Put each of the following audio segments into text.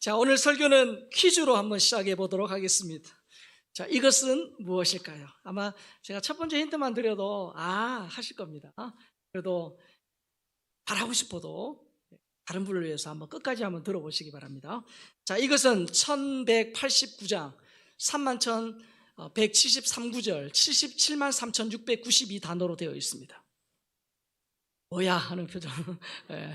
자, 오늘 설교는 퀴즈로 한번 시작해 보도록 하겠습니다. 자, 이것은 무엇일까요? 아마 제가 첫 번째 힌트만 드려도 하실 겁니다. 그래도 잘하고 싶어도 다른 분을 위해서 한번 끝까지 한번 들어보시기 바랍니다. 자, 이것은 1189장 31,173구절 77만 3,692단어로 되어 있습니다. 뭐야 하는 표정. 네.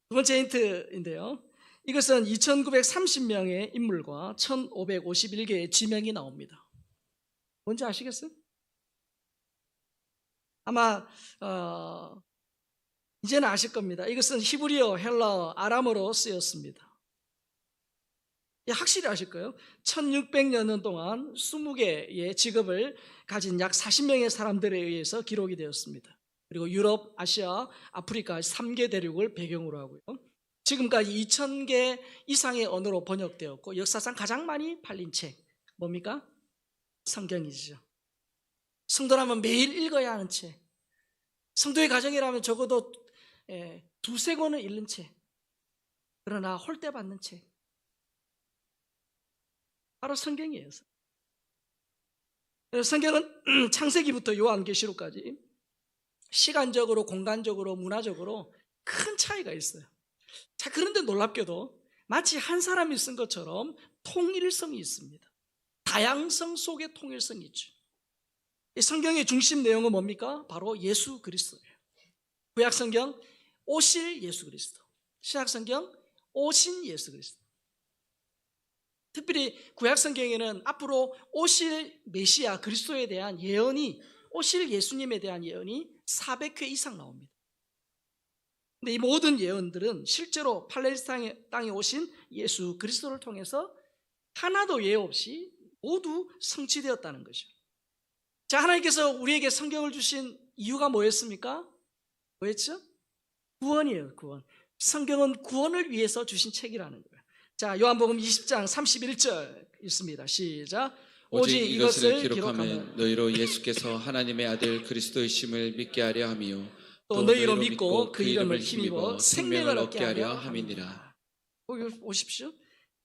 두 번째 힌트인데요. 이것은 2930명의 인물과 1551개의 지명이 나옵니다. 뭔지 아시겠어요? 아마 이제는 아실 겁니다. 이것은 히브리어, 헬라어, 아람어로 쓰였습니다. 확실히 아실 거예요. 1600여 년 동안 20개의 직업을 가진 약 40명의 사람들에 의해서 기록이 되었습니다. 그리고 유럽, 아시아, 아프리카 3개 대륙을 배경으로 하고요. 지금까지 2000개 이상의 언어로 번역되었고 역사상 가장 많이 팔린 책 뭡니까? 성경이죠. 성도라면 매일 읽어야 하는 책, 성도의 가정이라면 적어도 두세 권을 읽는 책, 그러나 홀대받는 책, 바로 성경이에요. 성경은 창세기부터 요한계시록까지 시간적으로, 공간적으로, 문화적으로 큰 차이가 있어요. 자, 그런데 놀랍게도 마치 한 사람이 쓴 것처럼 통일성이 있습니다. 다양성 속에 통일성이 있죠. 이 성경의 중심 내용은 뭡니까? 바로 예수 그리스도예요. 구약 성경 오실 예수 그리스도, 신약 성경 오신 예수 그리스도. 특별히 구약 성경에는 앞으로 오실 메시아 그리스도에 대한 예언이, 오실 예수님에 대한 예언이 400회 이상 나옵니다. 근데 이 모든 예언들은 실제로 팔레스타인 땅에 오신 예수 그리스도를 통해서 하나도 예외 없이 모두 성취되었다는 거죠. 자, 하나님께서 우리에게 성경을 주신 이유가 뭐였습니까? 뭐였죠? 구원이에요, 구원. 성경은 구원을 위해서 주신 책이라는 거예요. 자, 요한복음 20장 31절 있습니다. 시작. 오직 이것을 기록하면 너희로 예수께서 하나님의 아들 그리스도이심을 믿게 하려 함이요 또 너희로 믿고 그 이름을 힘입어 생명을 얻게 하려 함이니라. 여기 보십시오.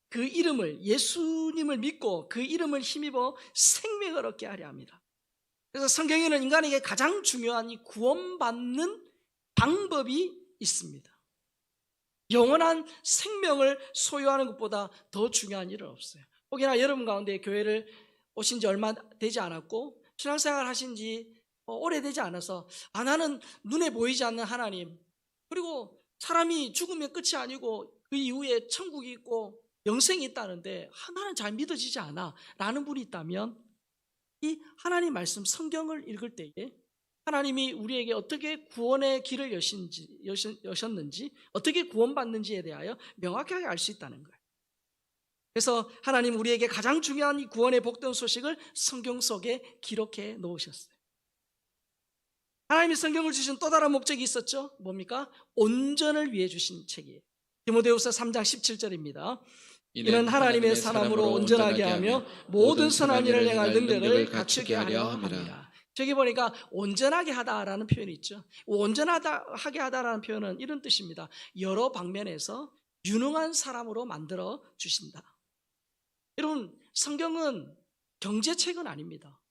그 이름을, 예수님을 믿고 그 이름을 힘입어 생명을 얻게 하려 합니다. 그래서 성경에는 인간에게 가장 중요한 이 구원받는 방법이 있습니다. 영원한 생명을 소유하는 것보다 더 중요한 일은 없어요. 혹여나 여러분 가운데 교회를 오신 지 얼마 되지 않았고 신앙생활 하신 지 오래되지 않아서 나는 눈에 보이지 않는 하나님, 그리고 사람이 죽으면 끝이 아니고 그 이후에 천국이 있고 영생이 있다는데 나는 잘 믿어지지 않아 라는 분이 있다면 이 하나님 말씀 성경을 읽을 때에 하나님이 우리에게 어떻게 구원의 길을 여셨는지, 어떻게 구원받는지에 대하여 명확하게 알 수 있다는 거예요. 그래서 하나님 우리에게 가장 중요한 이 구원의 복된 소식을 성경 속에 기록해 놓으셨어요. 하나님이 성경을 주신 또 다른 목적이 있었죠. 뭡니까? 온전을 위해 주신 책이에요. 디모데후서 3장 17절입니다. 이는 하나님의 사람으로 온전하게 하며 모든 선한 일을 행할 능력을 갖추게 하려 함이라. 저기 보니까 온전하게 하다라는 표현이 있죠. 온전하게 하다라는 표현은 이런 뜻입니다. 여러 방면에서 유능한 사람으로 만들어 주신다. 여러분, 성경은 경제책은 아닙니다.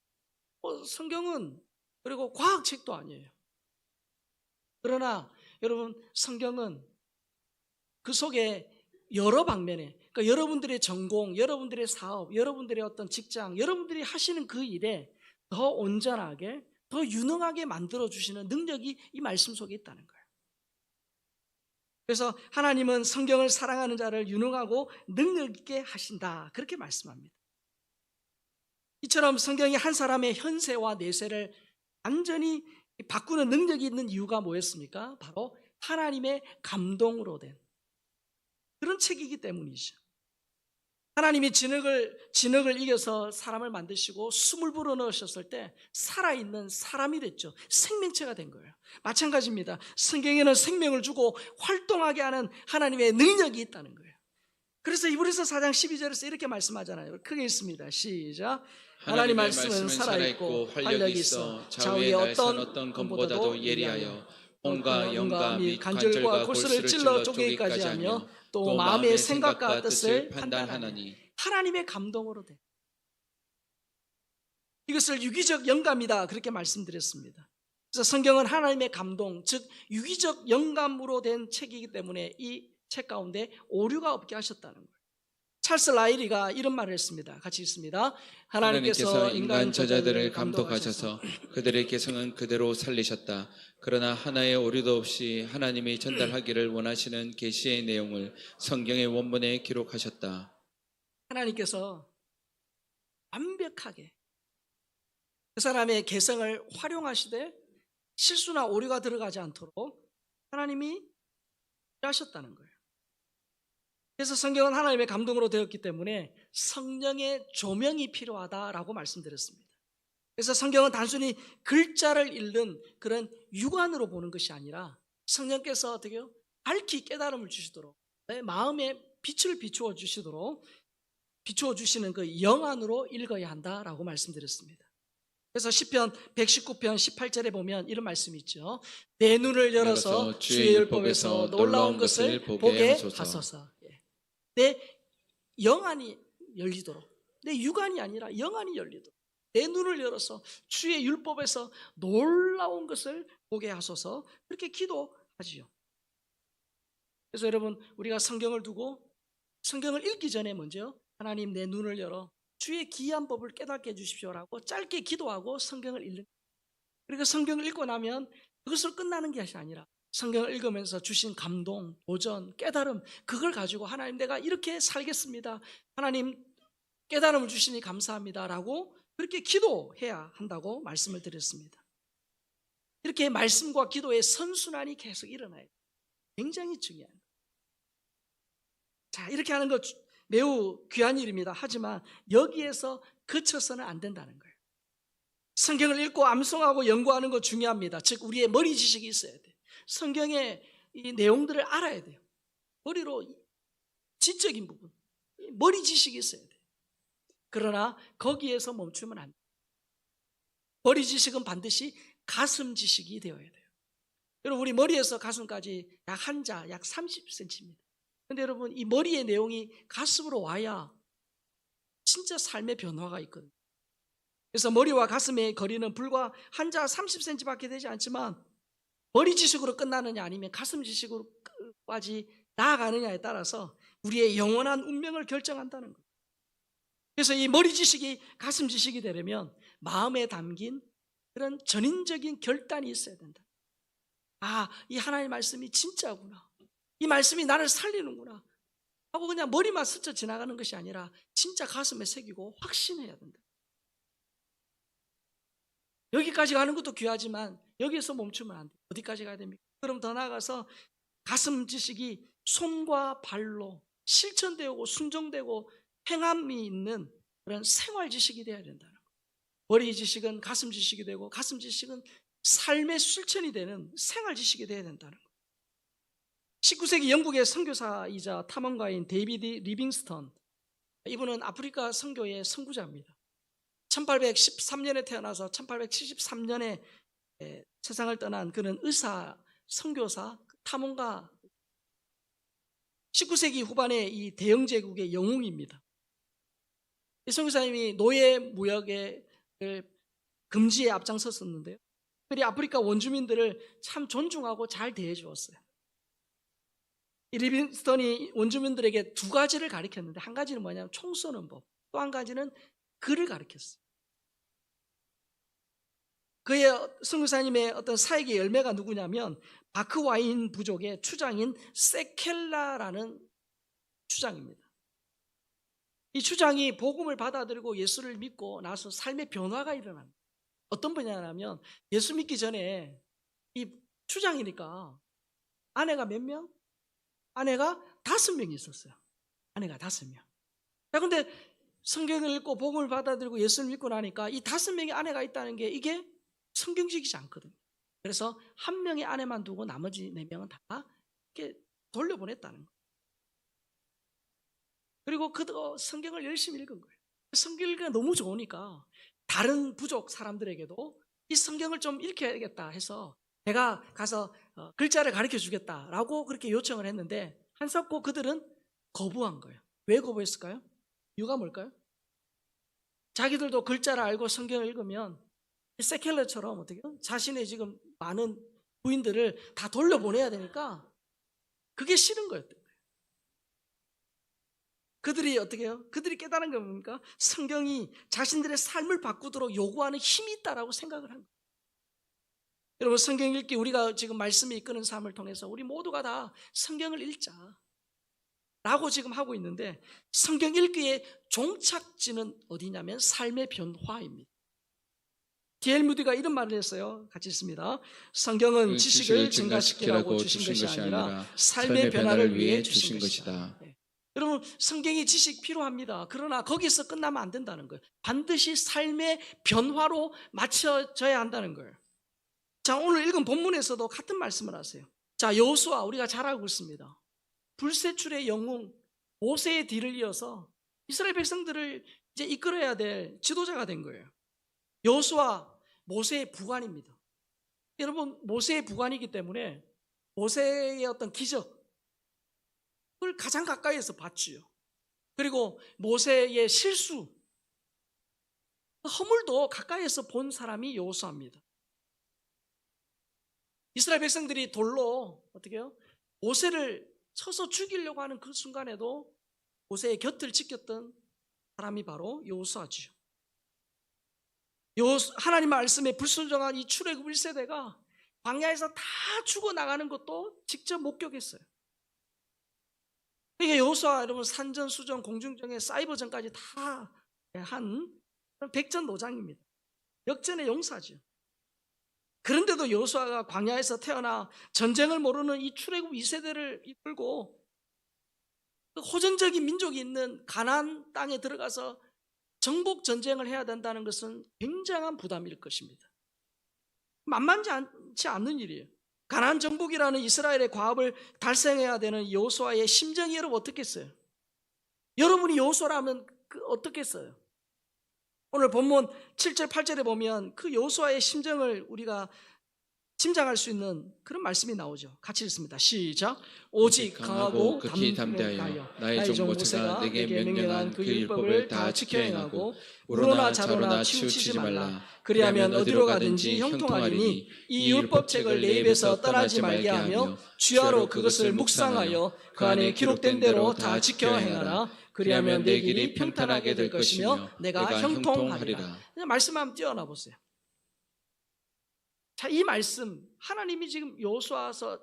성경은 그리고 과학책도 아니에요. 그러나 여러분, 성경은 그 속에 여러 방면에, 그러니까 여러분들의 전공, 여러분들의 사업, 여러분들의 어떤 직장, 여러분들이 하시는 그 일에 더 온전하게, 더 유능하게 만들어주시는 능력이 이 말씀 속에 있다는 거예요. 그래서 하나님은 성경을 사랑하는 자를 유능하고 능력 있게 하신다, 그렇게 말씀합니다. 이처럼 성경이 한 사람의 현세와 내세를 완전히 바꾸는 능력이 있는 이유가 뭐였습니까? 바로 하나님의 감동으로 된 그런 책이기 때문이죠. 하나님이 진흙을 이겨서 사람을 만드시고 숨을 불어넣으셨을 때 살아있는 사람이 됐죠. 생명체가 된 거예요. 마찬가지입니다. 성경에는 생명을 주고 활동하게 하는 하나님의 능력이 있다는 거예요. 그래서 이브리서 4장 12절에서 이렇게 말씀하잖아요. 크게 읽습니다. 시작. 하나님 말씀은 살아있고 활력이 있어 좌우의 어떤 검보다도 예리하여 몸과 영과 및 관절과 골수를 찔러 쪼개기까지 하며 또 마음의 생각과 뜻을 판단하니 하나님의 감동으로 돼. 이것을 유기적 영감이다 그렇게 말씀드렸습니다. 그래서 성경은 하나님의 감동, 즉 유기적 영감으로 된 책이기 때문에 이 책 가운데 오류가 없게 하셨다는 거예요. 찰스 라이리가 이런 말을 했습니다. 같이 읽습니다. 하나님께서 인간 저자들을 감독하셔서 그들의 개성은 그대로 살리셨다. 그러나 하나의 오류도 없이 하나님이 전달하기를 원하시는 계시의 내용을 성경의 원문에 기록하셨다. 하나님께서 완벽하게 그 사람의 개성을 활용하시되 실수나 오류가 들어가지 않도록 하나님이 하셨다는 거예요. 그래서 성경은 하나님의 감동으로 되었기 때문에 성령의 조명이 필요하다라고 말씀드렸습니다. 그래서 성경은 단순히 글자를 읽는 그런 육안으로 보는 것이 아니라 성령께서 어떻게요? 밝히 깨달음을 주시도록 내 마음에 빛을 비추어 주시도록 비추어 주시는 그 영안으로 읽어야 한다라고 말씀드렸습니다. 그래서 시편 119편 18절에 보면 이런 말씀이 있죠. 내 눈을 열어서 주의 율법에서 놀라운 것을 보게 하소서. 내 영안이 열리도록, 내 육안이 아니라 영안이 열리도록 내 눈을 열어서 주의 율법에서 놀라운 것을 보게 하소서. 그렇게 기도하지요. 그래서 여러분, 우리가 성경을 두고 성경을 읽기 전에 먼저 하나님 내 눈을 열어 주의 기이한 법을 깨닫게 해주십시오라고 짧게 기도하고 성경을 읽는. 그리고 성경을 읽고 나면 그것으로 끝나는 것이 아니라 성경을 읽으면서 주신 감동, 도전, 깨달음, 그걸 가지고 하나님 내가 이렇게 살겠습니다. 하나님 깨달음을 주시니 감사합니다 라고 그렇게 기도해야 한다고 말씀을 드렸습니다. 이렇게 말씀과 기도의 선순환이 계속 일어나요. 굉장히 중요한 거예요. 자, 이렇게 하는 것 매우 귀한 일입니다. 하지만 여기에서 그쳐서는 안 된다는 거예요. 성경을 읽고 암송하고 연구하는 것 중요합니다. 즉 우리의 머리 지식이 있어야 돼요. 성경의 이 내용들을 알아야 돼요. 머리로 지적인 부분, 머리 지식이 있어야 돼요. 그러나 거기에서 멈추면 안 돼요. 머리 지식은 반드시 가슴 지식이 되어야 돼요. 여러분, 우리 머리에서 가슴까지 약 한자, 약 30cm입니다. 그런데 여러분, 이 머리의 내용이 가슴으로 와야 진짜 삶의 변화가 있거든요. 그래서 머리와 가슴의 거리는 불과 한자 30cm밖에 되지 않지만 머리 지식으로 끝나느냐 아니면 가슴 지식으로까지 나아가느냐에 따라서 우리의 영원한 운명을 결정한다는 거예요. 그래서 이 머리 지식이 가슴 지식이 되려면 마음에 담긴 그런 전인적인 결단이 있어야 된다. 아, 이 하나님의 말씀이 진짜구나. 이 말씀이 나를 살리는구나 하고 그냥 머리만 스쳐 지나가는 것이 아니라 진짜 가슴에 새기고 확신해야 된다. 여기까지 가는 것도 귀하지만 여기에서 멈추면 안 돼. 어디까지 가야 됩니까? 그럼 더 나아가서 가슴 지식이 손과 발로 실천되고 순종되고 행함이 있는 그런 생활 지식이 되어야 된다는 거예요. 머리 지식은 가슴 지식이 되고 가슴 지식은 삶의 실천이 되는 생활 지식이 되어야 된다는 거예요. 19세기 영국의 선교사이자 탐험가인 데이비드 리빙스턴, 이분은 아프리카 선교의 선구자입니다. 1813년에 태어나서 1873년에 세상을 떠난 그는 의사, 선교사, 탐험가, 19세기 후반에 이 대영제국의 영웅입니다. 이 선교사님이 노예 무역의 금지에 앞장섰었는데요. 특별히 아프리카 원주민들을 참 존중하고 잘 대해주었어요. 이 리빙스턴이 원주민들에게 두 가지를 가르쳤는데, 한 가지는 뭐냐면 총 쏘는 법, 또 한 가지는 글을 가르쳤어요. 그의 선교사님의 어떤 사역의 열매가 누구냐면 바크와인 부족의 추장인 세켈라라는 추장입니다. 이 추장이 복음을 받아들이고 예수를 믿고 나서 삶의 변화가 일어납니다. 어떤 분야냐면 예수 믿기 전에 이 추장이니까 아내가 몇 명? 아내가 5명이 있었어요. 아내가 5명. 자, 근데 성경을 읽고 복음을 받아들이고 예수를 믿고 나니까 이 5명의 아내가 있다는 게 이게 성경적이지 않거든요. 그래서 한 명의 아내만 두고 나머지 4명은 다 이렇게 돌려보냈다는 거예요. 그리고 그도 성경을 열심히 읽은 거예요. 성경 읽기가 너무 좋으니까 다른 부족 사람들에게도 이 성경을 좀 읽혀야겠다 해서 내가 가서 글자를 가르쳐 주겠다라고 그렇게 요청을 했는데 한사코 그들은 거부한 거예요. 왜 거부했을까요? 이유가 뭘까요? 자기들도 글자를 알고 성경을 읽으면 세켈러처럼 어떻게 자신의 지금 많은 부인들을 다 돌려보내야 되니까 그게 싫은 거였던 거예요. 그들이 어떻게 해요? 그들이 깨달은 게 뭡니까? 성경이 자신들의 삶을 바꾸도록 요구하는 힘이 있다라고 생각을 한 거예요. 여러분, 성경 읽기, 우리가 지금 말씀이 이끄는 삶을 통해서 우리 모두가 다 성경을 읽자 라고 지금 하고 있는데, 성경 읽기의 종착지는 어디냐면 삶의 변화입니다. D.L. 무디가 이런 말을 했어요. 같이 읽습니다. 성경은 지식을 증가시키라고 주신 것이 아니라 삶의 변화를 위해 주신 것이다. 네. 여러분, 성경이 지식 필요합니다. 그러나 거기서 끝나면 안 된다는 거예요. 반드시 삶의 변화로 맞춰져야 한다는 거예요. 자, 오늘 읽은 본문에서도 같은 말씀을 하세요. 자, 여호수아, 우리가 잘 알고 있습니다. 불세출의 영웅 모세의 뒤를 이어서 이스라엘 백성들을 이제 이끌어야 될 지도자가 된 거예요. 여호수아, 모세의 부관입니다. 여러분, 모세의 부관이기 때문에 모세의 어떤 기적을 가장 가까이에서 봤지요. 그리고 모세의 실수, 허물도 가까이에서 본 사람이 여호수아입니다. 이스라엘 백성들이 돌로 어떻게 해요? 모세를 쳐서 죽이려고 하는 그 순간에도 모세의 곁을 지켰던 사람이 바로 여호수아지요. 하나님 말씀에 불순종한 이 출애굽 1세대가 광야에서 다 죽어나가는 것도 직접 목격했어요. 그러니까 여호수아, 여러분, 산전, 수전, 공중전에 사이버전까지 다 한 백전노장입니다. 역전의 용사죠. 그런데도 여호수아가 광야에서 태어나 전쟁을 모르는 이 출애굽 2세대를 이끌고 호전적인 민족이 있는 가나안 땅에 들어가서 정복 전쟁을 해야 된다는 것은 굉장한 부담일 것입니다. 만만치 않는 일이에요. 가나안 정복이라는 이스라엘의 과업을 달성해야 되는 여호수아의 심정이 여러분 어떻겠어요? 여러분이 여호수아라면 어떻겠어요? 오늘 본문 7절 8절에 보면 그 여호수아의 심정을 우리가 짐작할 수 있는 그런 말씀이 나오죠. 같이 읽습니다. 시작. 오직 강하고 극히 담대하여 나의 종 모세가 내게 명령한 그 율법을 다 지켜 행하고 우로나 좌로나 치우치지 말라. 그리하면 어디로 가든지 형통하리니 이 율법책을 내 입에서 떠나지 말게 하며 주야로 그것을 묵상하여 그 안에 기록된 대로 다 지켜 행하라. 그리하면 내 길이 평탄하게 될 것이며 내가 형통하리라. 말씀 한번 띄어나 보세요. 자, 이 말씀, 하나님이 지금 여호수아서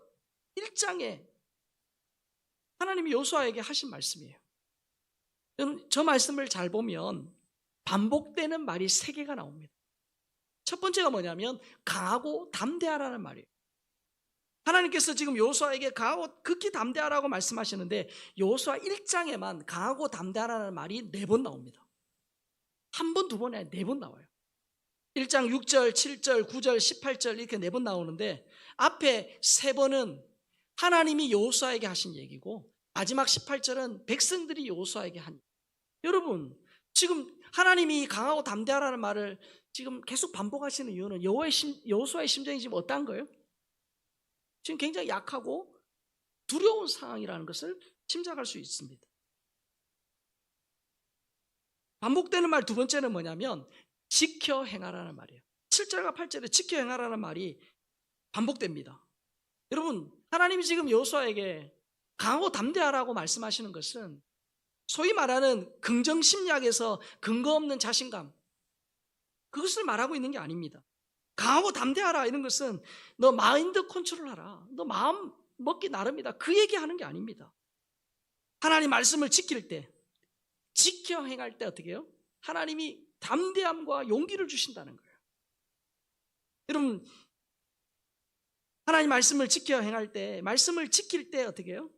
1장에 하나님이 여호수아에게 하신 말씀이에요. 저 말씀을 잘 보면 반복되는 말이 3개가 나옵니다. 첫 번째가 뭐냐면 강하고 담대하라는 말이에요. 하나님께서 지금 여호수아에게 강하고 극히 담대하라고 말씀하시는데 여호수아 1장에만 강하고 담대하라는 말이 4번 나옵니다. 한 번, 두 번이 아니라 4번 나와요. 1장 6절, 7절, 9절, 18절 이렇게 4번 나오는데 앞에 3번은 하나님이 여호수아에게 하신 얘기고 마지막 18절은 백성들이 여호수아에게 한 얘기. 여러분, 지금 하나님이 강하고 담대하라는 말을 지금 계속 반복하시는 이유는 여호수아의 심정이 지금 어떤 거예요? 지금 굉장히 약하고 두려운 상황이라는 것을 짐작할 수 있습니다. 반복되는 말 두 번째는 뭐냐면 지켜 행하라는 말이에요. 7절과 8절에 지켜 행하라는 말이 반복됩니다. 여러분, 하나님이 지금 여호수아에게 강하고 담대하라고 말씀하시는 것은 소위 말하는 긍정심리학에서 근거 없는 자신감, 그것을 말하고 있는 게 아닙니다. 강하고 담대하라 이런 것은 너 마인드 컨트롤하라, 너 마음 먹기 나름이다, 그 얘기하는 게 아닙니다. 하나님 말씀을 지킬 때, 지켜 행할 때 어떻게 해요? 하나님이 담대함과 용기를 주신다는 거예요. 여러분, 하나님 말씀을 지켜 행할 때, 말씀을 지킬 때 어떻게 해요?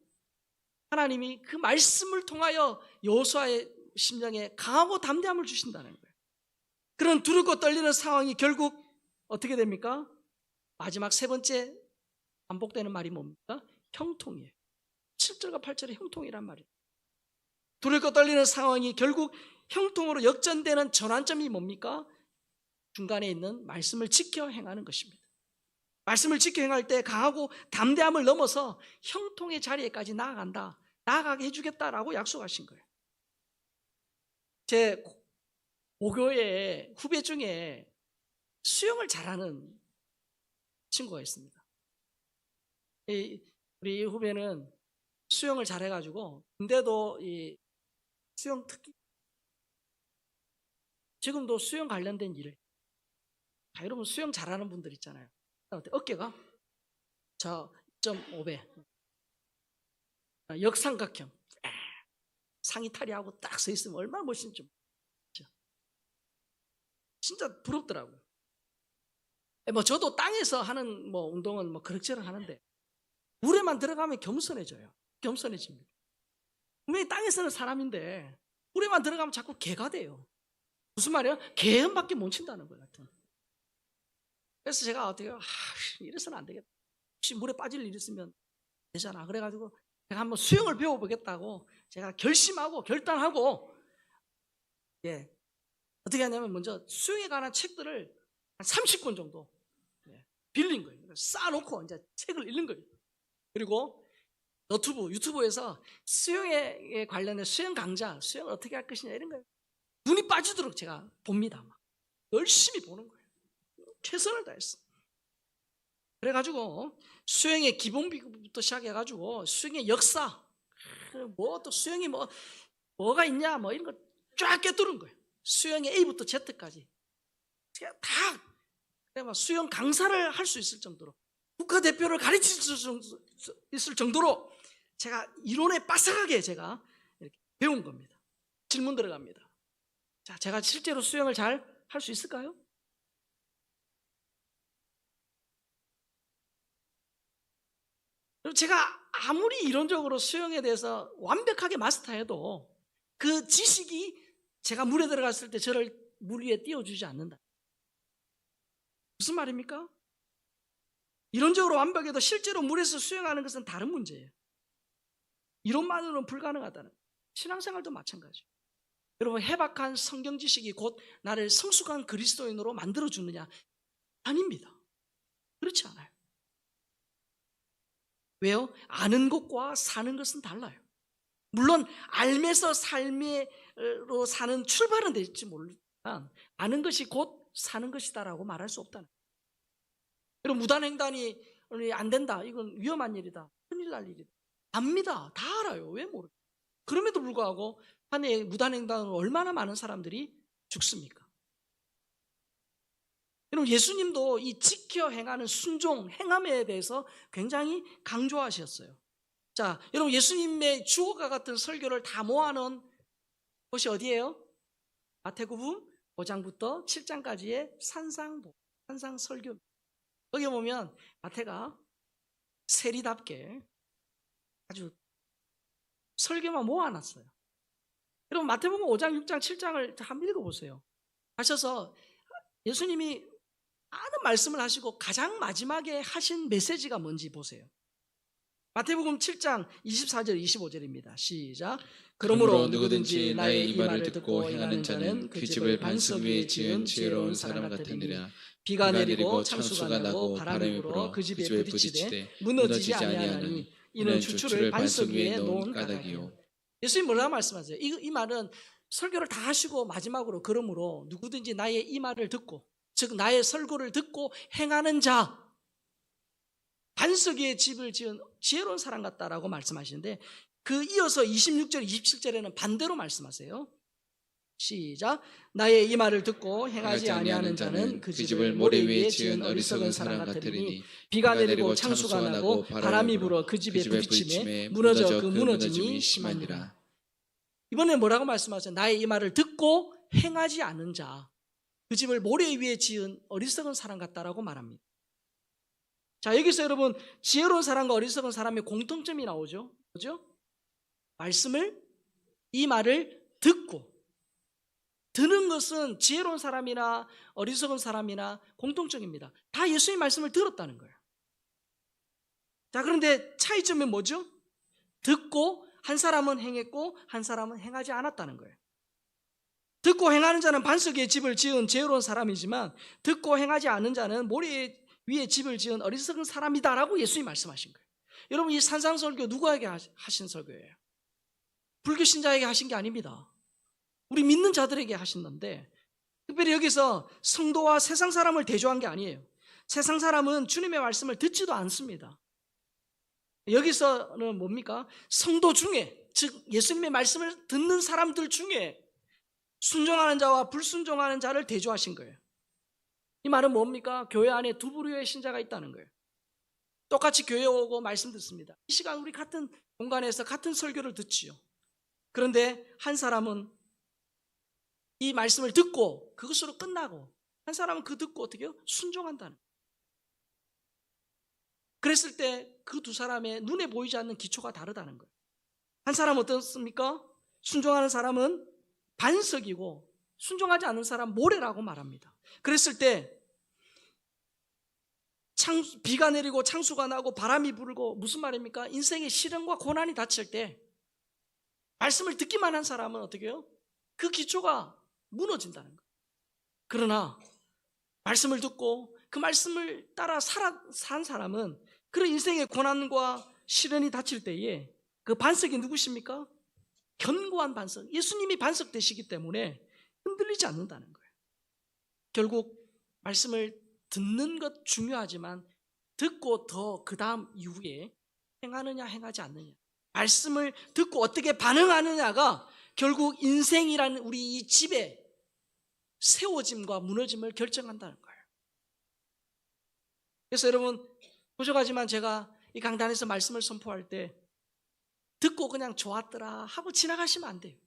하나님이 그 말씀을 통하여 여호수아의 심령에 강하고 담대함을 주신다는 거예요. 그런 두렵고 떨리는 상황이 결국 어떻게 됩니까? 마지막 3번째 반복되는 말이 뭡니까? 형통이에요. 7절과 8절의 형통이란 말이에요. 두렵고 떨리는 상황이 결국 형통으로 역전되는 전환점이 뭡니까? 중간에 있는 말씀을 지켜 행하는 것입니다. 말씀을 지켜 행할 때 강하고 담대함을 넘어서 형통의 자리에까지 나아간다. 나아가게 해주겠다라고 약속하신 거예요. 제 고교의 후배 중에 수영을 잘하는 친구가 있습니다. 우리 후배는 수영을 잘해가지고 근데도 이 수영 특기 지금도 수영 관련된 일을 자, 여러분 수영 잘하는 분들 있잖아요. 어깨가 저 2.5배 역삼각형 상의 탈의하고 딱 서 있으면 얼마나 멋있는지 진짜 부럽더라고요. 뭐 저도 땅에서 하는 뭐 운동은 뭐 그럭저럭 하는데 물에만 들어가면 겸손해져요. 겸손해집니다. 분명히 땅에서는 사람인데 물에만 들어가면 자꾸 개가 돼요. 무슨 말이에요? 개음밖에 못 친다는 거예요. 그래서 제가 어떻게 이래서는 안 되겠다. 혹시 물에 빠질 일 있으면 되잖아. 그래가지고 제가 한번 수영을 배워보겠다고 제가 결심하고 결단하고 어떻게 하냐면 먼저 수영에 관한 책들을 한 30권 정도 빌린 거예요. 쌓아놓고 이제 책을 읽는 거예요. 그리고 유튜브에서 수영에 관련된 수영 강좌, 수영을 어떻게 할 것이냐 이런 거예요. 눈이 빠지도록 제가 봅니다. 막. 열심히 보는 거예요. 최선을 다했어. 그래가지고 수영의 기본부터 시작해가지고 수영의 역사, 뭐 또 수영이 뭐가 있냐 뭐 이런 거 쫙 꿰뚫은 거예요. 수영의 A부터 Z까지 제가 다 수영 강사를 할 수 있을 정도로 국가대표를 가르칠 수 있을 정도로 제가 이론에 빠삭하게 제가 이렇게 배운 겁니다. 질문 들어갑니다. 자, 제가 실제로 수영을 잘 할 수 있을까요? 제가 아무리 이론적으로 수영에 대해서 완벽하게 마스터해도 그 지식이 제가 물에 들어갔을 때 저를 물 위에 띄워주지 않는다. 무슨 말입니까? 이론적으로 완벽해도 실제로 물에서 수영하는 것은 다른 문제예요. 이론만으로는 불가능하다는 거예요. 신앙생활도 마찬가지예요. 여러분, 해박한 성경 지식이 곧 나를 성숙한 그리스도인으로 만들어주느냐? 아닙니다. 그렇지 않아요. 왜요? 아는 것과 사는 것은 달라요. 물론 알면서 삶으로 사는 출발은 될지 모르지만 아는 것이 곧 사는 것이다라고 말할 수 없다는 거예요. 여러분, 무단횡단이 안 된다. 이건 위험한 일이다. 큰일 날 일이다. 압니다. 다 알아요. 왜 모르죠? 그럼에도 불구하고 한 해에 무단횡단으로 얼마나 많은 사람들이 죽습니까? 여러분, 예수님도 이 지켜 행하는 순종, 행함에 대해서 굉장히 강조하셨어요. 자, 여러분, 예수님의 주옥과 같은 설교를 다 모아놓은 곳이 어디예요? 마태복음 5장부터 7장까지의 산상 설교. 여기 보면 마태가 세리답게 아주 설교만 모아놨어요. 여러분, 마태복음 5장, 6장, 7장을 한번 읽어보세요. 하셔서 예수님이 많은 말씀을 하시고 가장 마지막에 하신 메시지가 뭔지 보세요. 마태복음 7장 24절 25절입니다. 시작. 그러므로 누구든지 나의 이 말을 듣고 행하는 자는 그 집을 반석 위에 지은 지혜로운 사람 같으니라. 비가 내리고 창수가 나고 바람이 불어 그 집에 부딪히되 무너지지 아니하나니 이는 주추를 반석 위에 놓은 까닭이요. 예수님 뭐라고 말씀하세요? 이 말은 설교를 다 하시고 마지막으로 그러므로 누구든지 나의 이 말을 듣고, 즉 나의 설교를 듣고 행하는 자, 반석 위에 집을 지은 지혜로운 사람 같다라고 말씀하시는데, 그 이어서 26절 27절에는 반대로 말씀하세요. 시작. 나의 이 말을 듣고 행하지 아니하는 자는 그 집을 모래 위에 지은 어리석은 사람 같으리니 비가 내리고 창수가 나고 바람이 불어 그 집에 부딪히매 무너져 그 무너짐이 심하니라. 이번에 뭐라고 말씀하세요? 나의 이 말을 듣고 행하지 않는 자, 그 집을 모래 위에 지은 어리석은 사람 같다라고 말합니다. 자, 여기서 여러분, 지혜로운 사람과 어리석은 사람의 공통점이 나오죠. 그죠? 이 말을 듣고, 듣는 것은 지혜로운 사람이나 어리석은 사람이나 공통점입니다. 다 예수님의 말씀을 들었다는 거예요. 자, 그런데 차이점이 뭐죠? 듣고 한 사람은 행했고 한 사람은 행하지 않았다는 거예요. 듣고 행하는 자는 반석 위에 집을 지은 지혜로운 사람이지만 듣고 행하지 않은 자는 모래 위에 집을 지은 어리석은 사람이다라고 예수님이 말씀하신 거예요. 여러분, 이 산상설교 누구에게 하신 설교예요? 불교 신자에게 하신 게 아닙니다. 우리 믿는 자들에게 하셨는데, 특별히 여기서 성도와 세상 사람을 대조한 게 아니에요. 세상 사람은 주님의 말씀을 듣지도 않습니다. 여기서는 뭡니까? 성도 중에, 즉 예수님의 말씀을 듣는 사람들 중에 순종하는 자와 불순종하는 자를 대조하신 거예요. 이 말은 뭡니까? 교회 안에 두 부류의 신자가 있다는 거예요. 똑같이 교회 오고 말씀 듣습니다. 이 시간 우리 같은 공간에서 같은 설교를 듣지요. 그런데 한 사람은 이 말씀을 듣고 그것으로 끝나고, 한 사람은 그 듣고 어떻게 해요? 순종한다는 거예요. 그랬을 때 그 두 사람의 눈에 보이지 않는 기초가 다르다는 거예요. 한 사람은 어떻습니까? 순종하는 사람은 반석이고 순종하지 않는 사람 모래라고 말합니다. 그랬을 때 비가 내리고 창수가 나고 바람이 불고, 무슨 말입니까? 인생의 시련과 고난이 닥칠 때 말씀을 듣기만 한 사람은 어떻게 해요? 그 기초가 무너진다는 거예요. 그러나 말씀을 듣고 그 말씀을 따라 산 사람은 그런 인생의 고난과 시련이 닥칠 때에 그 반석이 누구십니까? 견고한 반석, 예수님이 반석 되시기 때문에 흔들리지 않는다는 거예요. 결국 말씀을 듣는 것 중요하지만 듣고 더 그 다음 이후에 행하느냐 행하지 않느냐, 말씀을 듣고 어떻게 반응하느냐가 결국 인생이라는 우리 이 집의 세워짐과 무너짐을 결정한다는 거예요. 그래서 여러분, 부족하지만 제가 이 강단에서 말씀을 선포할 때 듣고 그냥 좋았더라 하고 지나가시면 안 돼요.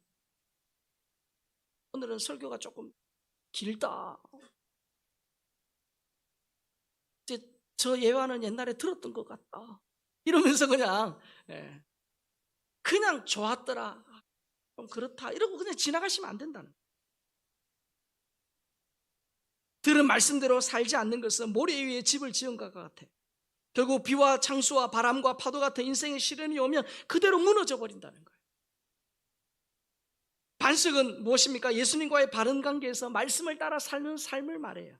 오늘은 설교가 조금 길다, 이제 저 예화는 옛날에 들었던 것 같다, 이러면서 그냥 좋았더라, 좀 그렇다 이러고 그냥 지나가시면 안 된다는 거예요. 들은 말씀대로 살지 않는 것은 모래 위에 집을 지은 것과 같아요. 결국 비와 창수와 바람과 파도 같은 인생의 시련이 오면 그대로 무너져 버린다는 거예요. 반석은 무엇입니까? 예수님과의 바른 관계에서 말씀을 따라 사는 삶을 말해요.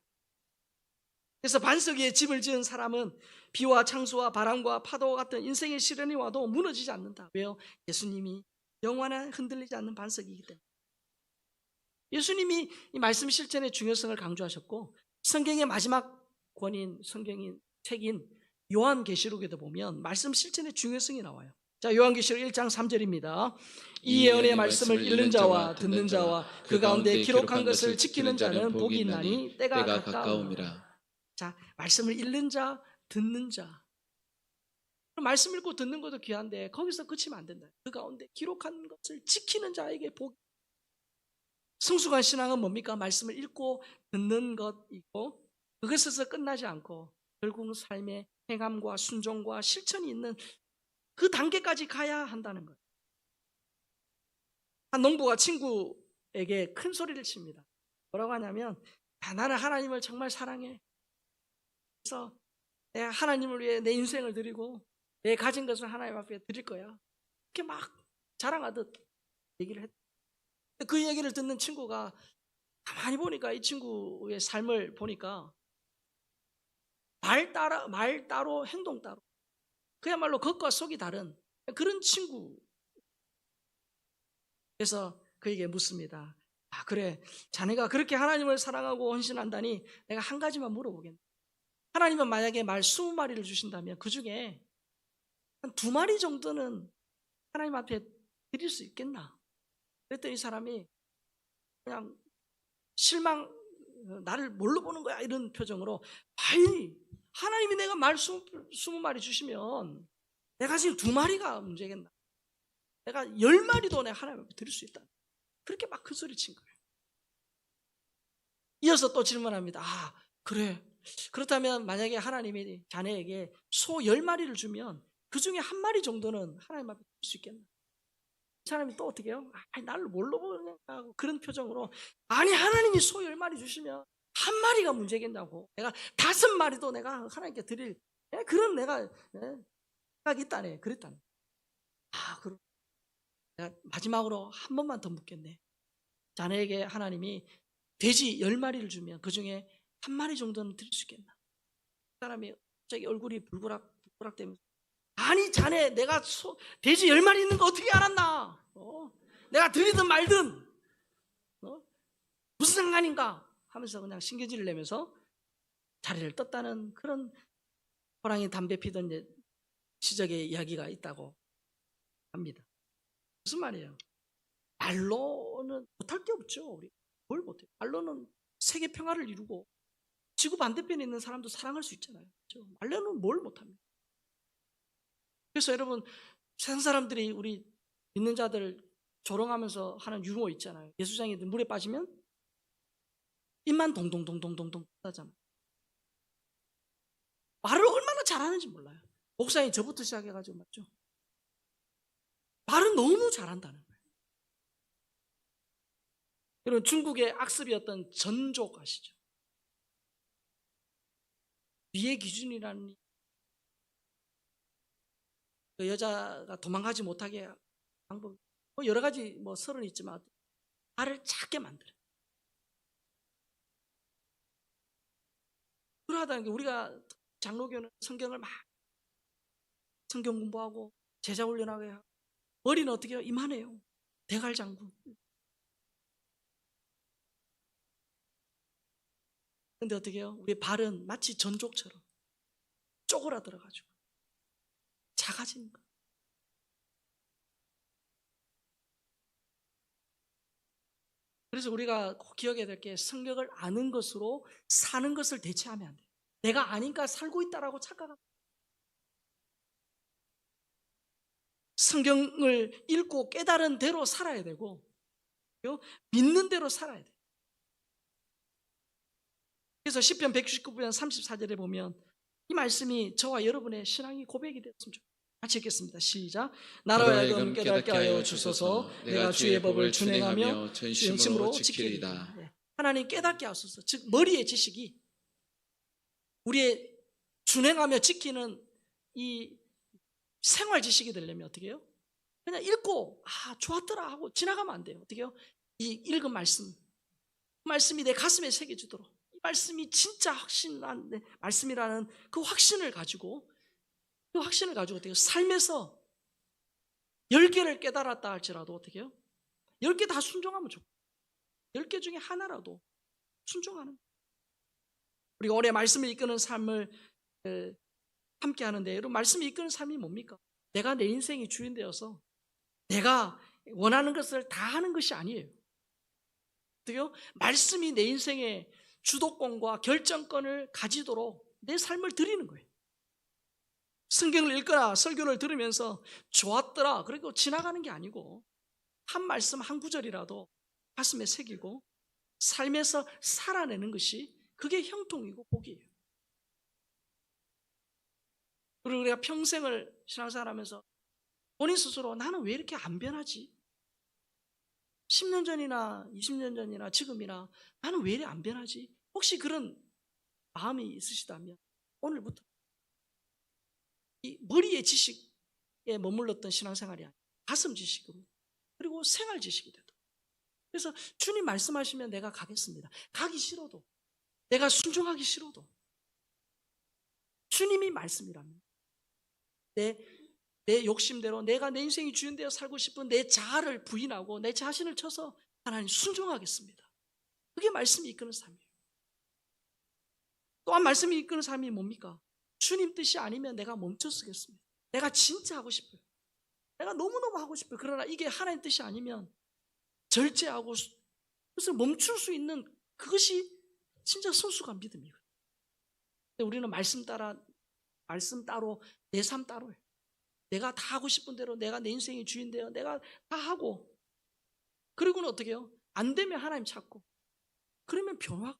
그래서 반석 위에 집을 지은 사람은 비와 창수와 바람과 파도와 같은 인생의 시련이 와도 무너지지 않는다. 왜요? 예수님이 영원한 흔들리지 않는 반석이기 때문에. 예수님이 이 말씀 실천의 중요성을 강조하셨고, 성경의 마지막 권인, 성경인 책인 요한계시록에도 보면 말씀 실천의 중요성이 나와요. 자, 요한계시록 1장 3절입니다. 이 예언의 말씀을 읽는 자와 듣는 자와 그 가운데 기록한 것을 지키는 자는 복이 있나니 때가 가까움이라. 자, 말씀을 읽는 자, 듣는 자. 말씀 읽고 듣는 것도 귀한데 거기서 그치면 안 된다. 그 가운데 기록한 것을 지키는 자에게 복이. 성숙한 신앙은 뭡니까? 말씀을 읽고 듣는 것이고, 그것에서 끝나지 않고 결국은 삶의 행함과 순종과 실천이 있는 그 단계까지 가야 한다는 거예요. 한 농부가 친구에게 큰 소리를 칩니다. 뭐라고 하냐면, 나는 하나님을 정말 사랑해. 그래서 내가 하나님을 위해 내 인생을 드리고 내 가진 것을 하나님 앞에 드릴 거야. 이렇게 막 자랑하듯 얘기를 했다. 그 얘기를 듣는 친구가 가만히 보니까, 이 친구의 삶을 보니까 말 따로 행동 따로, 그야말로 겉과 속이 다른 그런 친구. 그래서 그에게 묻습니다. 아, 그래, 자네가 그렇게 하나님을 사랑하고 헌신한다니 내가 한 가지만 물어보겠네. 하나님은 만약에 말 20마리를 주신다면 그 중에 한 2마리 정도는 하나님 앞에 드릴 수 있겠나? 그랬더니 이 사람이 그냥 실망, 나를 뭘로 보는 거야? 이런 표정으로, 아이, 하나님이 내가 말 20마리 주시면 내가 지금 2마리가 문제겠나? 내가 10마리도 내가 하나님 앞에 드릴 수 있다. 그렇게 막 큰 소리 친 거예요. 이어서 또 질문합니다. 아, 그래. 그렇다면 만약에 하나님이 자네에게 소 10마리를 주면 그 중에 1마리 정도는 하나님 앞에 드릴 수 있겠나? 이 사람이 또 어떻게 해요? 아, 나를 뭘로 보냐 하고 그런 표정으로, 아니, 하나님이 소 10마리 주시면 1마리가 문제겠냐고, 내가 5마리도 내가 하나님께 드릴 그런 내가 생각이 있다네. 그랬다네. 아, 그럼 내가 마지막으로 한 번만 더 묻겠네. 자네에게 하나님이 돼지 10마리를 주면 그 중에 1마리 정도는 드릴 수 있겠나? 사람이 갑자기 얼굴이 불그락불그락대면서 아니 자네 내가 돼지 10마리 있는 거 어떻게 알았나? 내가 들리든 말든 무슨 상관인가? 하면서 그냥 신경질을 내면서 자리를 떴다는 그런 호랑이 담배 피던 시적의 이야기가 있다고 합니다. 무슨 말이에요? 말로는 못할 게 없죠. 우리 뭘 못해요? 말로는 세계 평화를 이루고 지구 반대편에 있는 사람도 사랑할 수 있잖아요. 그렇죠? 말로는 뭘 못합니다. 그래서 여러분 세상 사람들이 우리 믿는 자들 조롱하면서 하는 유머 있잖아요. 예수장이들 물에 빠지면 입만 동동동동동동 하잖아요. 말을 얼마나 잘하는지 몰라요. 목사님 저부터 시작해가지고 맞죠? 말은 너무 잘한다는 거예요. 여러분 중국의 악습이었던 전족 아시죠? 비의 기준이라는 그 여자가 도망가지 못하게 방법 여러 가지 설은 있지만 말을 작게 만들어요. 그러하다는 게 우리가 장로교는 성경을 막 성경 공부하고 제자 훈련하게 하고 머리는 어떻게 해요? 이만해요. 대갈장군. 근데 어떻게 해요? 우리 발은 마치 전족처럼 쪼그라들어가지고 작아지는 거예요. 그래서 우리가 꼭 기억해야 될 게 성경을 아는 것으로 사는 것을 대체하면 안 돼요. 내가 아니까 살고 있다라고 착각합니다. 성경을 읽고 깨달은 대로 살아야 되고 믿는 대로 살아야 돼요. 그래서 시편 169편 34절에 보면 이 말씀이 저와 여러분의 신앙이 고백이 되었으면 좋겠습니다. 같이 읽겠습니다. 시작. 나로 하여금 깨닫게 하여 주소서. 내가 주의 법을 준행하며 전심으로 지키리이다. 하나님 깨닫게 하소서. 즉 머리의 지식이 우리의 준행하며 지키는 이 생활 지식이 되려면 어떻게 해요? 그냥 읽고 좋았더라 하고 지나가면 안 돼요. 어떻게 해요? 이 읽은 말씀이 내 가슴에 새겨지도록 이 말씀이 진짜 확신한 말씀이라는 그 확신을 가지고 어떻게 해요? 삶에서 10개를 깨달았다 할지라도 어떻게 해요? 10개 다 순종하면 좋고 10개 중에 하나라도 순종하는 거예요. 우리가 올해 말씀을 이끄는 삶을 함께 하는데 여러분 말씀을 이끄는 삶이 뭡니까? 내가 내 인생이 주인 되어서 내가 원하는 것을 다 하는 것이 아니에요. 어떻게요? 말씀이 내 인생의 주도권과 결정권을 가지도록 내 삶을 드리는 거예요. 성경을 읽거나 설교를 들으면서 좋았더라 그리고 지나가는 게 아니고 한 말씀 한 구절이라도 가슴에 새기고 삶에서 살아내는 것이 그게 형통이고 복이에요. 그리고 우리가 평생을 신앙생활하면서 본인 스스로 나는 왜 이렇게 안 변하지? 10년 전이나 20년 전이나 지금이나 나는 왜 이렇게 안 변하지? 혹시 그런 마음이 있으시다면 오늘부터 이 머리의 지식에 머물렀던 신앙생활이 아니라 가슴 지식으로 그리고 생활 지식이 되도록. 그래서 주님 말씀하시면 내가 가겠습니다. 가기 싫어도 내가 순종하기 싫어도 주님이 말씀이라면 내 욕심대로 내가 내 인생이 주인 되어 살고 싶은 내 자아를 부인하고 내 자신을 쳐서 하나님 순종하겠습니다. 그게 말씀이 이끄는 삶이에요. 또한 말씀이 이끄는 삶이 뭡니까? 주님 뜻이 아니면 내가 멈춰 쓰겠습니다. 내가 진짜 하고 싶어요. 내가 너무너무 하고 싶어요. 그러나 이게 하나님 뜻이 아니면 절제하고 그것을 멈출 수 있는 그것이 진짜 성숙한 믿음이에요. 우리는 말씀 따로 내 삶 따로예요. 내가 다 하고 싶은 대로 내가 내 인생의 주인되어 내가 다 하고 그리고는 어떻게 해요? 안 되면 하나님 찾고 그러면 변화.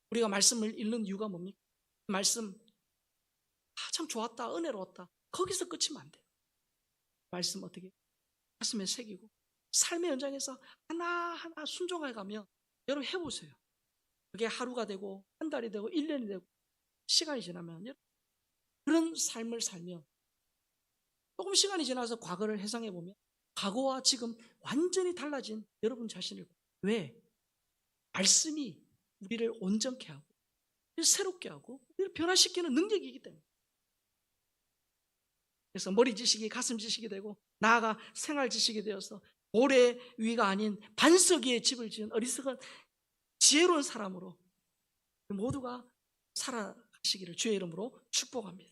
우리가 말씀을 읽는 이유가 뭡니까? 말씀 참 좋았다 은혜로웠다 거기서 끝이면 안 돼요. 말씀 어떻게 해요? 가슴에 새기고 삶의 현장에서 하나하나 순종해 가면 여러분 해보세요. 그게 하루가 되고 한 달이 되고 1년이 되고 시간이 지나면 그런 삶을 살면 조금 시간이 지나서 과거를 회상해 보면 과거와 지금 완전히 달라진 여러분 자신을 왜? 말씀이 우리를 온전케 하고 새롭게 하고 변화시키는 능력이기 때문에. 그래서 머리 지식이 가슴 지식이 되고 나아가 생활 지식이 되어서 모래 위가 아닌 반석 위에 집을 지은 어리석은 지혜로운 사람으로 모두가 살아가시기를 주의 이름으로 축복합니다.